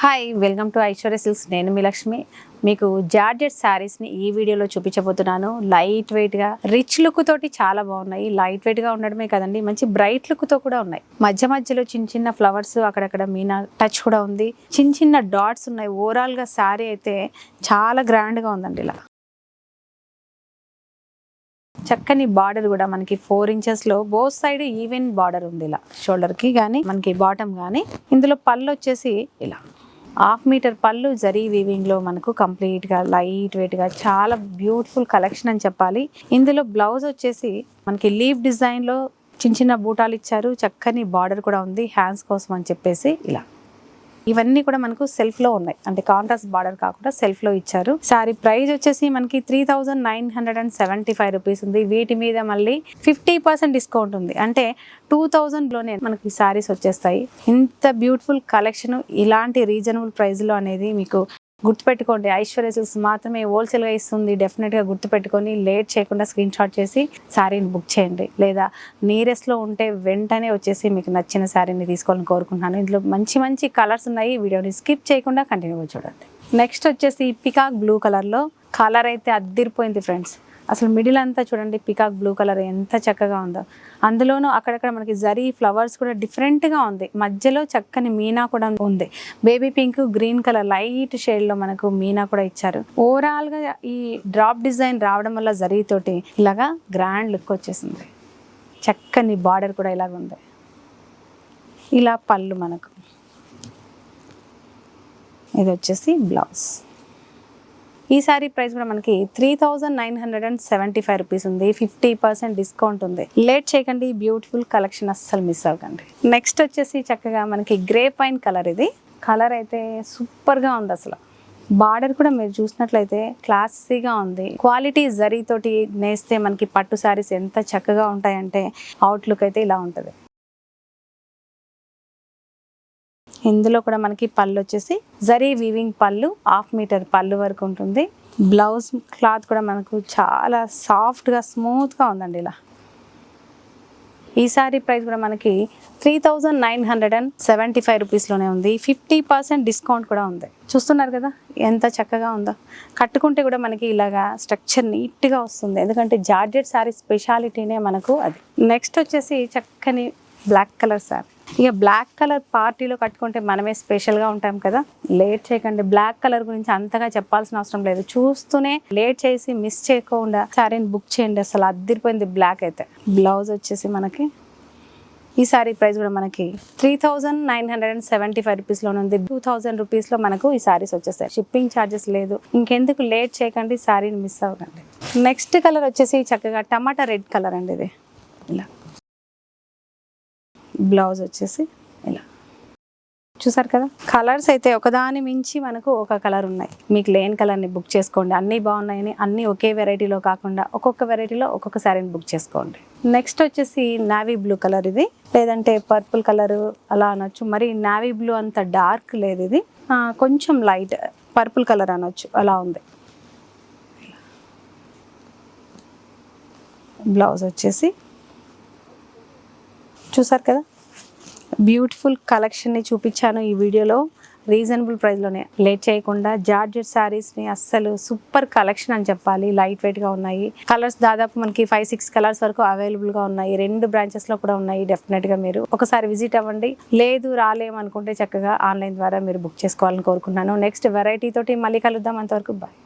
Hi welcome to Aishwarya silks. నేను మీ లక్ష్మి. మీకు georgette శారీస్ని ఈ వీడియోలో చూపించబోతున్నాను. లైట్ వెయిట్గా రిచ్ లుక్ తోటి చాలా బాగున్నాయి. లైట్ వెయిట్గా ఉండడమే కదండి, మంచి బ్రైట్ లుక్తో కూడా ఉన్నాయి. మధ్య మధ్యలో చిన్న చిన్న ఫ్లవర్స్, అక్కడక్కడ మీనా టచ్ కూడా ఉంది. చిన్న చిన్న డాట్స్ ఉన్నాయి. ఓవరాల్గా శారీ అయితే చాలా గ్రాండ్గా ఉందండి. ఇలా చక్కని బార్డర్ కూడా మనకి 4 ఇంచెస్ లో బోత్ సైడ్ ఈవెన్ బార్డర్ ఉంది. ఇలా షోల్డర్ కి కానీ మనకి బాటమ్ కానీ. ఇందులో పళ్ళు వచ్చేసి ఇలా 1/2 మీటర్ పళ్ళు జరీ వీవింగ్ లో మనకు కంప్లీట్ గా లైట్ వెయిట్ గా చాలా బ్యూటిఫుల్ కలెక్షన్ అని చెప్పాలి. ఇందులో బ్లౌజ్ వచ్చేసి మనకి లీవ్ డిజైన్ లో చిన్న చిన్న బూటాలు ఇచ్చారు. చక్కని బార్డర్ కూడా ఉంది హ్యాండ్స్ కోసం అని చెప్పేసి. ఇలా ఇవన్నీ కూడా మనకు సెల్ఫ్ లో ఉన్నాయి, అంటే కాంట్రాస్ట్ బార్డర్ కాకుండా సెల్ఫ్ లో ఇచ్చారు. సారీ ప్రైస్ వచ్చేసి మనకి 3975 రూపీస్ ఉంది. వీటి మీద మళ్ళీ 50% డిస్కౌంట్ ఉంది, అంటే 2000 లోనే మనకి సారీస్ వచ్చేస్తాయి. ఇంత బ్యూటిఫుల్ కలెక్షన్ ఇలాంటి రీజనబుల్ ప్రైస్ లో అనేది మీకు గుర్తుపెట్టుకోండి. ఐశ్వర్య సిల్క్స్ మాత్రమే హోల్సేల్గా ఇస్తుంది. డెఫినెట్గా గుర్తుపెట్టుకొని లేట్ చేయకుండా స్క్రీన్ షాట్ చేసి శారీని బుక్ చేయండి, లేదా నియరెస్ట్లో ఉంటే వెంటనే వచ్చేసి మీకు నచ్చిన శారీని తీసుకోవాలని కోరుకుంటున్నాను. ఇందులో మంచి మంచి కలర్స్ ఉన్నాయి. వీడియోని స్కిప్ చేయకుండా కంటిన్యూగా చూడండి. నెక్స్ట్ వచ్చేసి పికాక్ బ్లూ కలర్లో. కలర్ అయితే అద్దిరిపోయింది ఫ్రెండ్స్. అసలు మిడిల్ అంతా చూడండి, పికాక్ బ్లూ కలర్ ఎంత చక్కగా ఉందో. అందులోనూ అక్కడక్కడ మనకి జరీ ఫ్లవర్స్ కూడా డిఫరెంట్గా ఉంది. మధ్యలో చక్కని మీనా కూడా ఉంది. Baby pink green colour light షేడ్లో మనకు మీనా కూడా ఇచ్చారు. ఓవరాల్గా ఈ డ్రాప్ డిజైన్ రావడం వల్ల జరీతోటి ఇలాగా గ్రాండ్ లుక్ వచ్చేసింది. చక్కని బార్డర్ కూడా ఇలాగ ఉంది. ఇలా పళ్ళు మనకు. ఇది వచ్చేసి బ్లౌజ్. ఈ సారీ ప్రైస్ కూడా మనకి 3975 రూపీస్ ఉంది. 50% డిస్కౌంట్ ఉంది. లేట్ చేయకండి, బ్యూటిఫుల్ కలెక్షన్ అస్సలు మిస్ అవ్వకండి. నెక్స్ట్ వచ్చేసి చక్కగా మనకి గ్రే పైన్ కలర్. ఇది కలర్ అయితే సూపర్గా ఉంది. అసలు బార్డర్ కూడా మీరు చూసినట్లయితే క్లాసీగా ఉంది. క్వాలిటీ జరీతోటి నేస్తే మనకి పట్టు సారీస్ ఎంత చక్కగా ఉంటాయంటే అవుట్లుక్ అయితే ఇలా ఉంటుంది. ఇందులో కూడా మనకి పళ్ళు వచ్చేసి జరీ వీవింగ్ పళ్ళు, 1/2 మీటర్ పళ్ళు వరకు ఉంటుంది. బ్లౌజ్ క్లాత్ కూడా మనకు చాలా సాఫ్ట్గా స్మూత్గా ఉందండి. ఇలా ఈ సారీ ప్రైస్ కూడా మనకి 3975 రూపీస్లోనే ఉంది. 50% డిస్కౌంట్ కూడా ఉంది. చూస్తున్నారు కదా ఎంత చక్కగా ఉందో. కట్టుకుంటే కూడా మనకి ఇలాగా స్ట్రక్చర్ నీట్గా వస్తుంది, ఎందుకంటే జార్జెట్ సారీ స్పెషాలిటీనే మనకు అది. నెక్స్ట్ వచ్చేసి చక్కని బ్లాక్ కలర్ సారీ. ఇక బ్లాక్ కలర్ పార్టీలో కట్టుకుంటే మనమే స్పెషల్గా ఉంటాం కదా. లేట్ చేయకండి. బ్లాక్ కలర్ గురించి అంతగా చెప్పాల్సిన అవసరం లేదు. చూస్తూనే లేట్ చేసి మిస్ చేయకుండా శారీని బుక్ చేయండి. అసలు అద్దిరిపోయింది బ్లాక్ అయితే. బ్లౌజ్ వచ్చేసి మనకి ఈ సారీ ప్రైస్ కూడా మనకి 3975 రూపీస్లో ఉంది. 2000 రూపీస్లో మనకు ఈ సారీస్ వచ్చేస్తాయి. షిప్పింగ్ ఛార్జెస్ లేదు. ఇంకెందుకు లేట్ చేయకండి, సారీని మిస్ అవ్వకండి. నెక్స్ట్ కలర్ వచ్చేసి చక్కగా టమాటా రెడ్ కలర్ అండి. ఇది ఇలా బ్లౌజ్ వచ్చేసి ఇలా చూసారు కదా. కలర్స్ అయితే ఒకదాని మించి మనకు ఒక కలర్ ఉన్నాయి. మీకు లేని కలర్ని బుక్ చేసుకోండి. అన్నీ బాగున్నాయని అన్నీ ఒకే వెరైటీలో కాకుండా ఒక్కొక్క వెరైటీలో ఒక్కొక్క శారీని బుక్ చేసుకోండి. నెక్స్ట్ వచ్చేసి నావీ బ్లూ కలర్. ఇది లేదంటే పర్పుల్ కలర్ అలా అనొచ్చు. మరి నావీ బ్లూ అంత డార్క్ లేదు, ఇది కొంచెం లైట్ పర్పుల్ కలర్ అనొచ్చు, అలా ఉంది. బ్లౌజ్ వచ్చేసి చూసారు కదా. బ్యూటిఫుల్ కలెక్షన్ని చూపించాను ఈ వీడియోలో రీజనబుల్ ప్రైస్లోనే. లేట్ చేయకుండా జార్జెట్ శారీస్ని అస్సలు సూపర్ కలెక్షన్ అని చెప్పాలి. లైట్ వెయిట్గా ఉన్నాయి. కలర్స్ దాదాపు మనకి 5-6 కలర్స్ వరకు అవైలబుల్గా ఉన్నాయి. 2 బ్రాంచెస్లో కూడా ఉన్నాయి. డెఫినెట్గా మీరు ఒకసారి విజిట్ అవ్వండి. లేదు రాలేమనుకుంటే చక్కగా ఆన్లైన్ ద్వారా మీరు బుక్ చేసుకోవాలని కోరుకుంటున్నాను. నెక్స్ట్ వెరైటీ తోటి మళ్ళీ కలుద్దాం. అంతవరకు బాయ్.